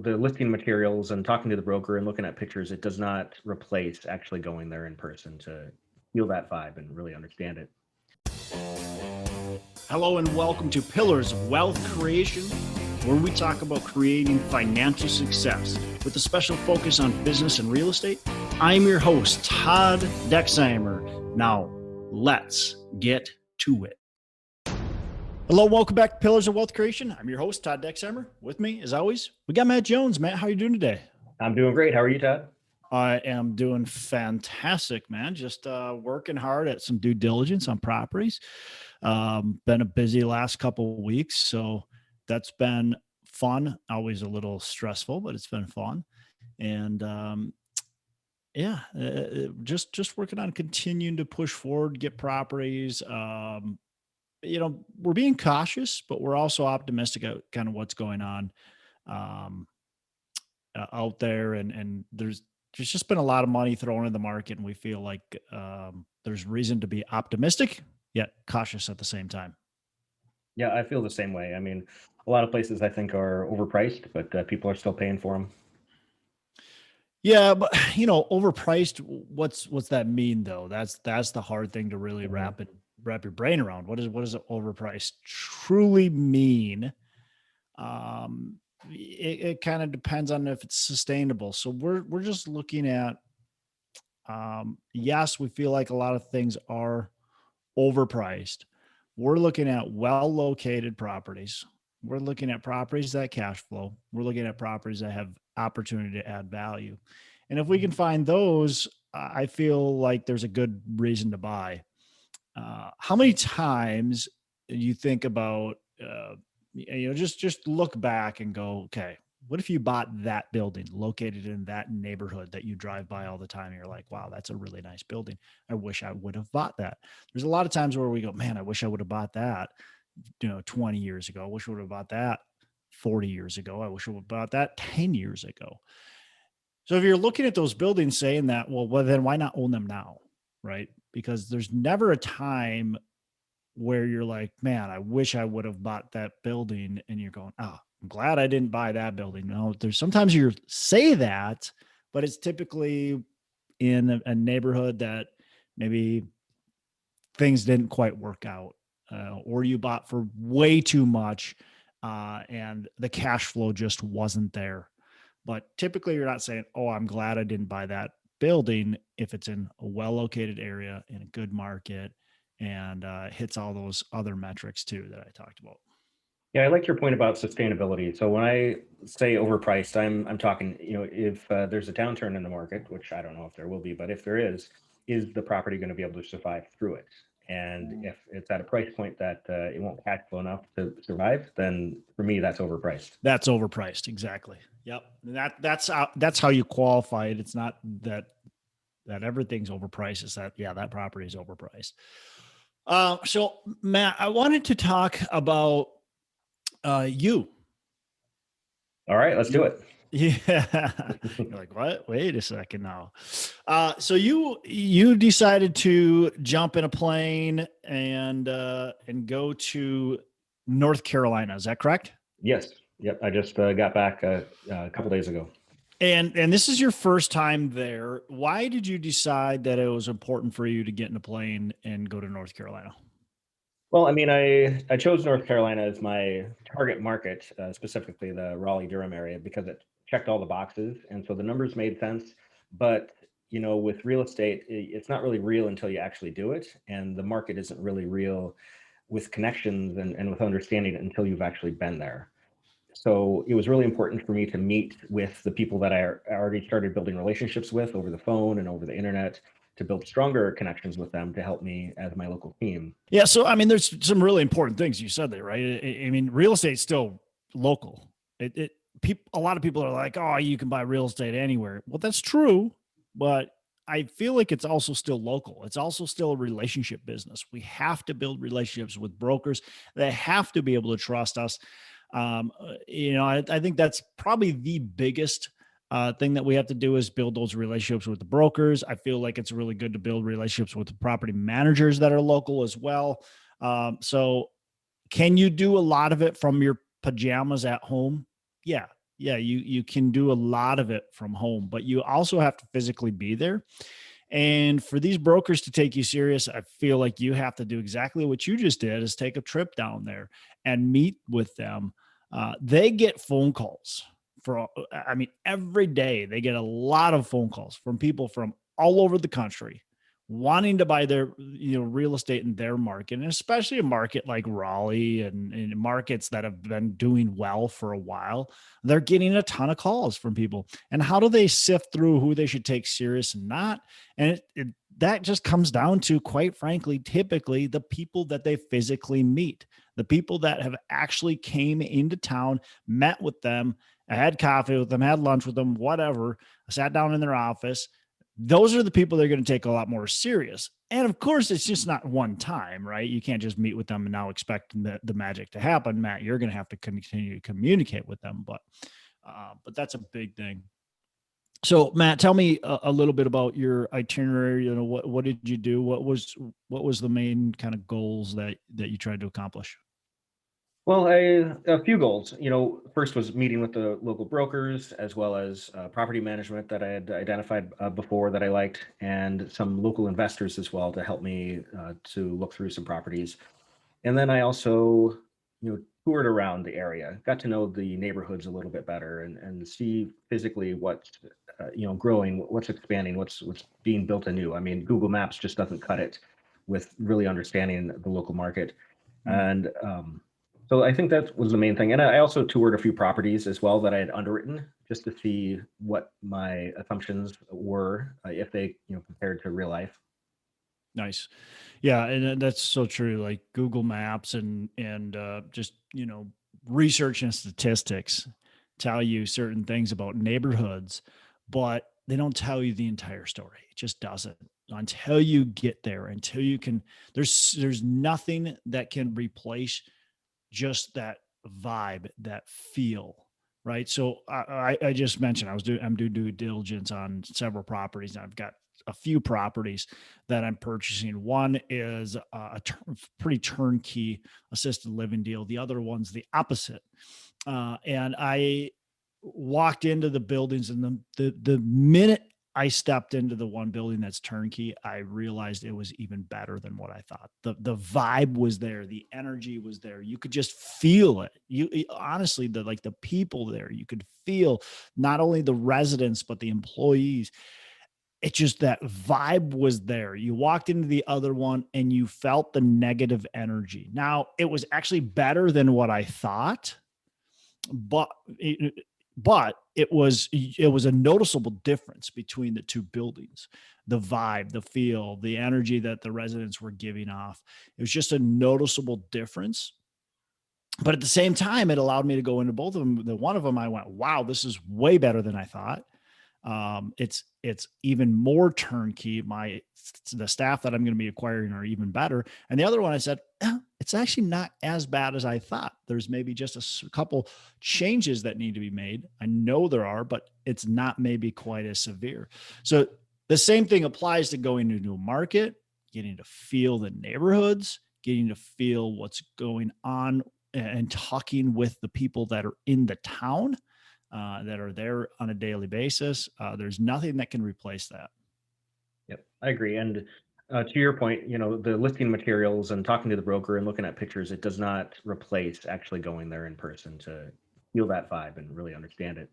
the listing materials and talking to the broker and looking at pictures, it does not replace actually going there in person to feel that vibe and really understand it. Hello and welcome to Pillars of Wealth Creation, where we talk about creating financial success with a special focus on business and real estate. I'm your host, Todd Dexheimer. Now, let's get to it. Hello, welcome back to Pillars of Wealth Creation. I'm your host, Todd Dexheimer. With me, as always, we got Matt Jones. Matt, how are you doing today? I'm doing great. How are you, Todd? I am doing fantastic, man. Just working hard at some due diligence on properties. Been a busy last couple of weeks, so that's been fun. Always a little stressful, but it's been fun. And just working on continuing to push forward, get properties. We're being cautious, but we're also optimistic about kind of what's going on out there. And there's just been a lot of money thrown in the market, and we feel like there's reason to be optimistic, yet cautious at the same time. Yeah, I feel the same way. I mean, a lot of places I think are overpriced, but people are still paying for them. Yeah, but overpriced. What's that mean though? That's the hard thing to really wrap your brain around. What does overpriced truly mean? It kind of depends on if it's sustainable. So we're just looking at, yes, we feel like a lot of things are overpriced. We're looking at well-located properties. We're looking at properties that cash flow. We're looking at properties that have opportunity to add value. And if we can find those, I feel like there's a good reason to buy. How many times you think about, just look back and go, okay, what if you bought that building located in that neighborhood that you drive by all the time? And you're like, wow, that's a really nice building. I wish I would have bought that. There's a lot of times where we go, man, I wish I would have bought that, 20 years ago. I wish I would have bought that 40 years ago. I wish I would have bought that 10 years ago. So if you're looking at those buildings saying that, well, then why not own them now? Right? Because there's never a time where you're like, man, I wish I would have bought that building. And you're going, oh, I'm glad I didn't buy that building. No, there's sometimes you say that, but it's typically in a neighborhood that maybe things didn't quite work out, or you bought for way too much and the cash flow just wasn't there. But typically you're not saying, oh, I'm glad I didn't buy that building if it's in a well-located area in a good market and hits all those other metrics too that I talked about. Yeah, I like your point about sustainability. So when I say overpriced, I'm talking, if there's a downturn in the market, which I don't know if there will be, but if there is the property going to be able to survive through it? And if it's at a price point that it won't cash flow enough to survive, then for me, that's overpriced. That's overpriced. Exactly. Yep. That's how you qualify it. It's not that everything's overpriced. It's that property is overpriced. So Matt, I wanted to talk about you. All right, let's do it. Yeah. You're like, what? Wait a second now. So you decided to jump in a plane and go to North Carolina. Is that correct? Yes. Yep. I just got back a couple days ago. And this is your first time there. Why did you decide that it was important for you to get in a plane and go to North Carolina? Well, I mean, I chose North Carolina as my target market, specifically the Raleigh-Durham area, because it checked all the boxes. And so the numbers made sense. But, with real estate, it's not really real until you actually do it. And the market isn't really real with connections and with understanding it until you've actually been there. So it was really important for me to meet with the people that I already started building relationships with over the phone and over the internet, to build stronger connections with them to help me as my local team. Yeah. So, I mean, there's some really important things you said there, right? I mean, real estate's still local. A lot of people are like, oh, you can buy real estate anywhere. Well, that's true, but I feel like it's also still local. It's also still a relationship business. We have to build relationships with brokers. They have to be able to trust us. I think that's probably the biggest thing that we have to do is build those relationships with the brokers. I feel like it's really good to build relationships with the property managers that are local as well. So can you do a lot of it from your pajamas at home? Yeah, Yeah, you can do a lot of it from home, but you also have to physically be there. And for these brokers to take you serious, I feel like you have to do exactly what you just did, is take a trip down there and meet with them. They get phone calls I mean, every day they get a lot of phone calls from people from all over the country wanting to buy their, real estate in their market, and especially a market like Raleigh and markets that have been doing well for a while. They're getting a ton of calls from people. And how do they sift through who they should take serious and not? And that just comes down to, quite frankly, typically the people that they physically meet, the people that have actually came into town, met with them, had coffee with them, had lunch with them, whatever, sat down in their office. Those are the people they're going to take a lot more serious. And of course, it's just not one time, right? You can't just meet with them and now expect the magic to happen. Matt, you're going to have to continue to communicate with them, but that's a big thing. So Matt, tell me a little bit about your itinerary. What did you do? What was the main kind of goals that you tried to accomplish? Well, a few goals. First was meeting with the local brokers as well as property management that I had identified before that I liked, and some local investors as well to help me to look through some properties. And then I also, toured around the area, got to know the neighborhoods a little bit better, and see physically what's, growing, what's expanding, what's being built anew. I mean, Google Maps just doesn't cut it with really understanding the local market. Mm. And so I think that was the main thing. And I also toured a few properties as well that I had underwritten just to see what my assumptions were, if they, compared to real life. Nice. Yeah, and that's so true. Like Google Maps and just, research and statistics tell you certain things about neighborhoods, but they don't tell you the entire story. It just doesn't. Until you get there, until you can, there's nothing that can replace just that vibe, that feel, right? So I just mentioned I'm doing due diligence on several properties. And I've got a few properties that I'm purchasing. One is pretty turnkey assisted living deal. The other one's the opposite. And I walked into the buildings, and the minute I stepped into the one building that's turnkey, I realized it was even better than what I thought. The vibe was there, the energy was there. You could just feel it. Honestly, the people there, you could feel not only the residents but the employees. It just, that vibe was there. You walked into the other one and you felt the negative energy. Now, it was actually better than what I thought, but it was a noticeable difference between the two buildings. The vibe, the feel, the energy that the residents were giving off, it was just a noticeable difference. But at the same time, it allowed me to go into both of them. The one of them, I went, wow, this is way better than I thought. It's even more turnkey. The staff that I'm going to be acquiring are even better. And the other one, I said, it's actually not as bad as I thought. There's maybe just a couple changes that need to be made. I know there are, but it's not maybe quite as severe. So the same thing applies to going into a market, getting to feel the neighborhoods, getting to feel what's going on, and talking with the people that are in the town, that are there on a daily basis. There's nothing that can replace that. Yep, I agree. And to your point, the listing materials and talking to the broker and looking at pictures, it does not replace actually going there in person to feel that vibe and really understand it.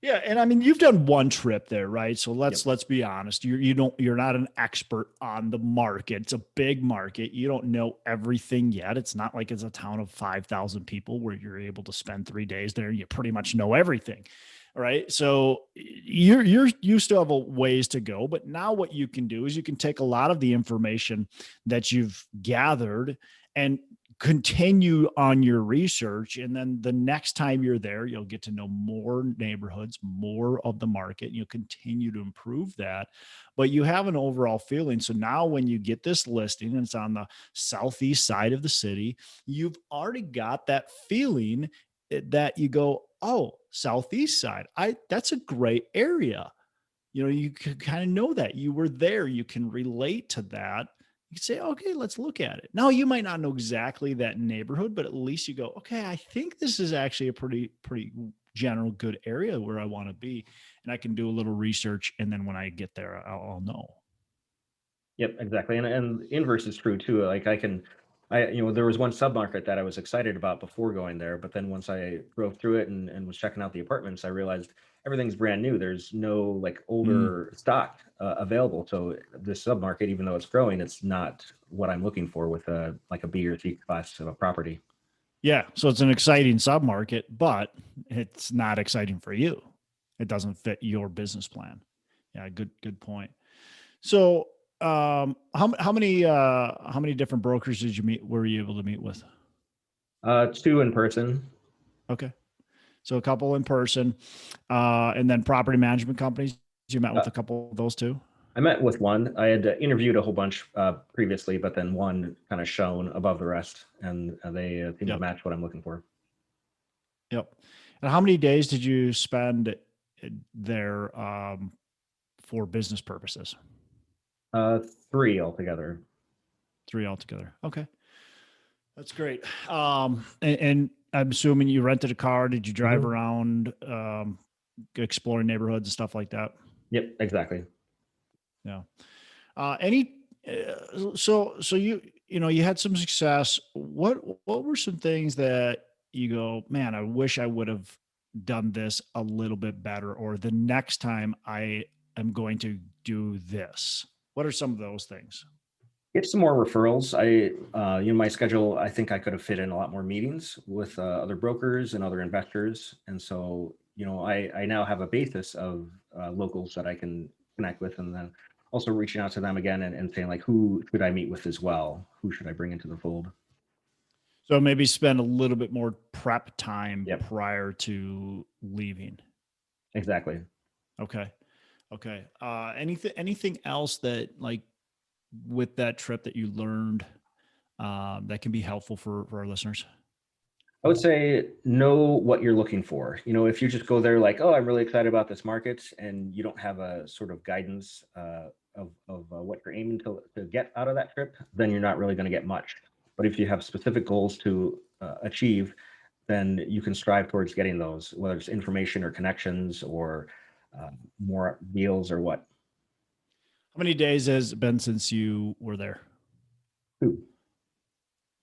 Yeah, and I mean, you've done one trip there, right? So Yep. let's be honest. You're not an expert on the market. It's a big market. You don't know everything yet. It's not like it's a town of 5,000 people where you're able to spend 3 days there and you pretty much know everything, right? So you still have a ways to go. But now what you can do is you can take a lot of the information that you've gathered and continue on your research. And then the next time you're there, you'll get to know more neighborhoods, more of the market. You'll continue to improve that, but you have an overall feeling. So now when you get this listing and it's on the southeast side of the city, you've already got that feeling, that you go, oh, southeast side, that's a great area. You can kind of know that you were there. You can relate to that. You can say, okay, let's look at it. Now, you might not know exactly that neighborhood, but at least you go, okay, I think this is actually a pretty general good area where I want to be, and I can do a little research, and then when I get there, I'll know. Yep, exactly. And inverse is true too. Like there was one submarket that I was excited about before going there, but then once I drove through it and was checking out the apartments, I realized everything's brand new. There's no like Mm. older stock available. So this submarket, even though it's growing, it's not what I'm looking for with a like a B or C class of a property. Yeah, so it's an exciting submarket, but it's not exciting for you. It doesn't fit your business plan. Yeah, good point. So, how many different brokers did you meet? Were you able to meet with? Two in person. Okay, so a couple in person, and then property management companies. You met with Uh, a couple of those too. I met with one. I had interviewed a whole bunch previously, but then one kind of shone above the rest, and they seem to Yep, match what I'm looking for. yep. And how many days did you spend there for business purposes? Uh, Three altogether. 3 altogether. Okay. That's great. And I'm assuming you rented a car. Did you drive Mhm. around, exploring neighborhoods and stuff like that? Yep, exactly. Yeah. Any, so you had some success. What were some things that you go, man, I wish I would have done this a little bit better, or the next time I am going to do this? What are some of those things? Get some more referrals. My schedule, I think I could have fit in a lot more meetings with other brokers and other investors. And so, I now have a basis of locals that I can connect with, and then also reaching out to them again and saying like, who should I meet with as well? Who should I bring into the fold? So maybe spend a little bit more prep time Yep, prior to leaving. exactly. Okay. Okay. Anything else that like with that trip that you learned that can be helpful for our listeners? I would say know what you're looking for. If you just go there like, oh, I'm really excited about this market, and you don't have a sort of guidance of what you're aiming to get out of that trip, then you're not really going to get much. But if you have specific goals to achieve, then you can strive towards getting those, whether it's information or connections or more deals or what. How many days has it been since you were there? Ooh.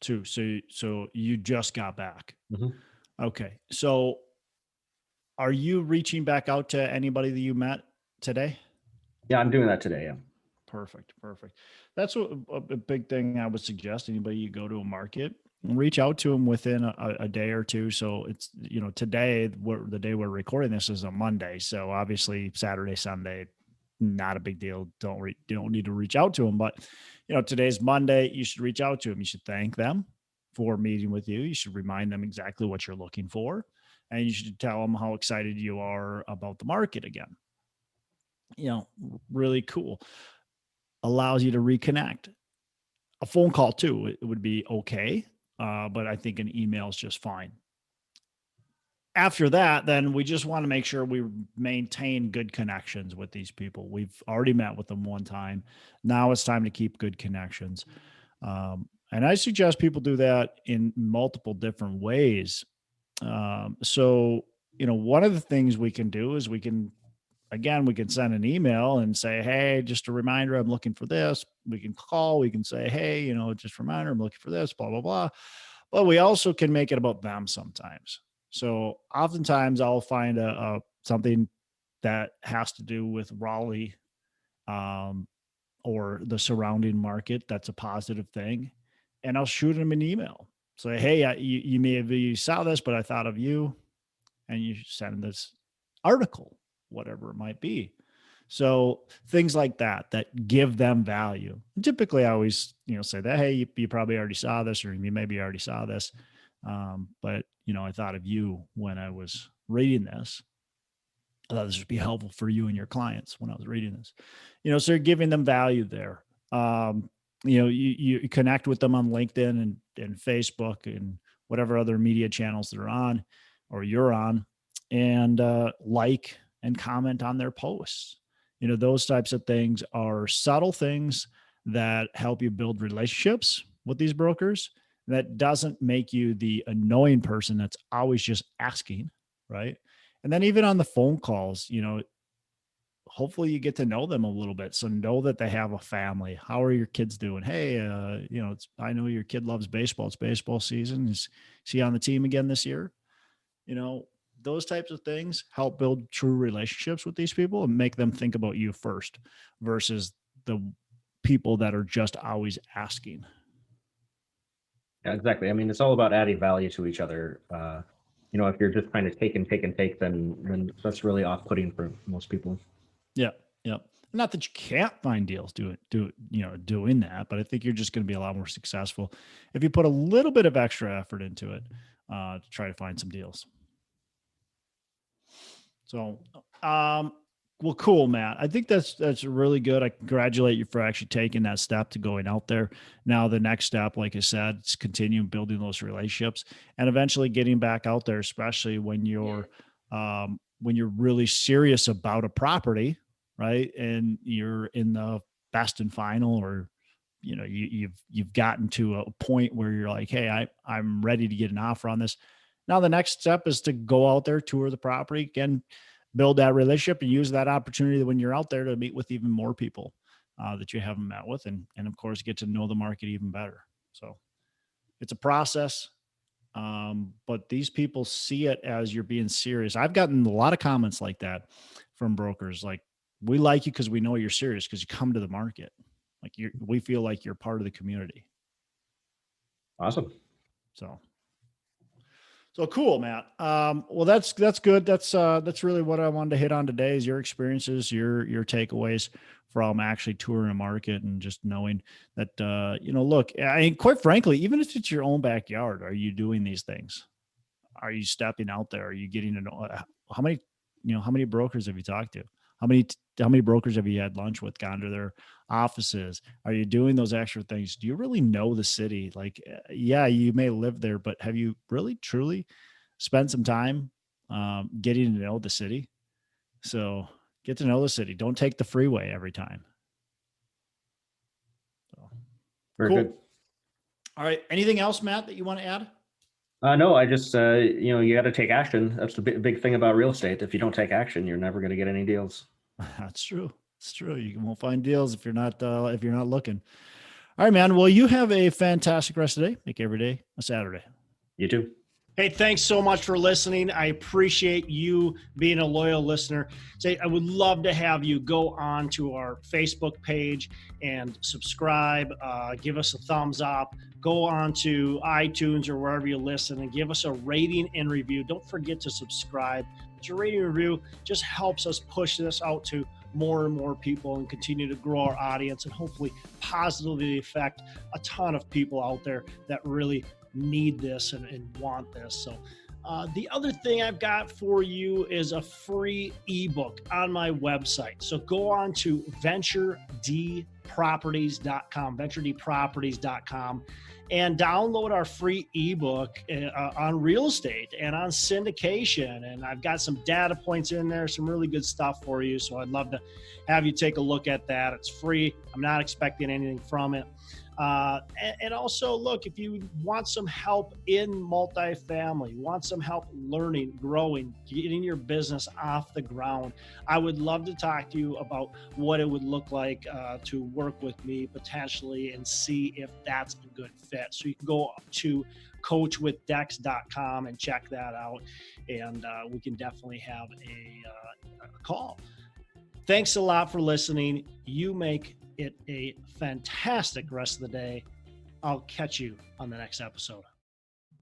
2. So you just got back. Mhm. Okay. So are you reaching back out to anybody that you met today? Yeah, I'm doing that today. Yeah. Perfect. Perfect. That's what a big thing I would suggest. Anybody you go to a market, reach out to them within a day or two. So it's, today, the day we're recording this is a Monday. So obviously Saturday, Sunday, not a big deal. Don't need to reach out to them. But, today's Monday. You should reach out to them. You should thank them for meeting with you. You should remind them exactly what you're looking for. And you should tell them how excited you are about the market again. Really cool, allows you to reconnect. A phone call too, it would be okay, but I think an email is just fine. After that, then we just want to make sure we maintain good connections with these people. We've already met with them one time. Now it's time to keep good connections. And I suggest people do that in multiple different ways. So, one of the things we can do is we can send an email and say, hey, just a reminder, I'm looking for this. We can call, we can say, hey, just a reminder, I'm looking for this, blah, blah, blah. But we also can make it about them sometimes. So oftentimes I'll find something that has to do with Raleigh, um, or the surrounding market. That's a positive thing. And I'll shoot them an email. Say, hey, you saw this, but I thought of you, and you send this article, whatever it might be. So things like that give them value. And typically, I always say that, hey, you probably already saw this, or you maybe already saw this, but I thought of you when I was reading this. I thought this would be helpful for you and your clients when I was reading this. So you're giving them value there. You connect with them on LinkedIn and Facebook and whatever other media channels that are on or you're on, and like and comment on their posts. Those types of things are subtle things that help you build relationships with these brokers. That doesn't make you the annoying person that's always just asking, right? And then even on the phone calls, hopefully you get to know them a little bit. So know that they have a family. How are your kids doing? Hey, I know your kid loves baseball. It's baseball season. Is he on the team again this year? Those types of things help build true relationships with these people and make them think about you first versus the people that are just always asking. Yeah, exactly. I mean, it's all about adding value to each other. If you're just trying to take and take and take, then that's really off-putting for most people. Yeah. Yeah. Not that you can't find deals doing that, but I think you're just going to be a lot more successful if you put a little bit of extra effort into it to try to find some deals. So, well, cool, Matt. I think that's really good. I congratulate you for actually taking that step to going out there. Now, the next step, like I said, is continue building those relationships and eventually getting back out there, especially when you're really serious about a property, right? And you're in the best and final, or you've gotten to a point where you're like, hey, I'm ready to get an offer on this. Now the next step is to go out there, tour the property, again, build that relationship, and use that opportunity when you're out there to meet with even more people that you haven't met with, and of course get to know the market even better. So it's a process, but these people see it as you're being serious. I've gotten a lot of comments like that from brokers, like, we like you because we know you're serious because you come to the market. Like we feel like you're part of the community. Awesome. So cool, Matt. Well, that's good. That's really what I wanted to hit on today is your experiences, your takeaways from actually touring a market and just knowing that, look, I mean, quite frankly, even if it's your own backyard, are you doing these things? Are you stepping out there? Are you getting to know how many brokers have you talked to? How many brokers have you had lunch with, gone to their offices? Are you doing those extra things? Do you really know the city? Like, yeah, you may live there, but have you really truly spent some time getting to know the city? So get to know the city. Don't take the freeway every time. So, Very cool. good. All right. Anything else, Matt, that you want to add? No, I just, you got to take action. That's the big thing about real estate. If you don't take action, you're never going to get any deals. That's true. It's true. You won't find deals if you're not looking. All right, man. Well, you have a fantastic rest of the day. Make every day a Saturday. You too. Hey, thanks so much for listening. I appreciate you being a loyal listener. I would love to have you go on to our Facebook page and subscribe. Give us a thumbs up. Go on to iTunes or wherever you listen and give us a rating and review. Don't forget to subscribe. Your rating and review just helps us push this out to more and more people and continue to grow our audience and hopefully positively affect a ton of people out there that really need this and want this. So the other thing I've got for you is a free ebook on my website. So go on to venturedproperties.com, and download our free ebook on real estate and on syndication. And I've got some data points in there, some really good stuff for you. So I'd love to have you take a look at that. It's free. I'm not expecting anything from it. And also, look, if you want some help in multifamily, want some help learning, growing, getting your business off the ground, I would love to talk to you about what it would look like to work with me potentially and see if that's a good fit. So you can go to coachwithdex.com and check that out, and we can definitely have a call. Thanks a lot for listening. You make it a fantastic rest of the day. I'll catch you on the next episode.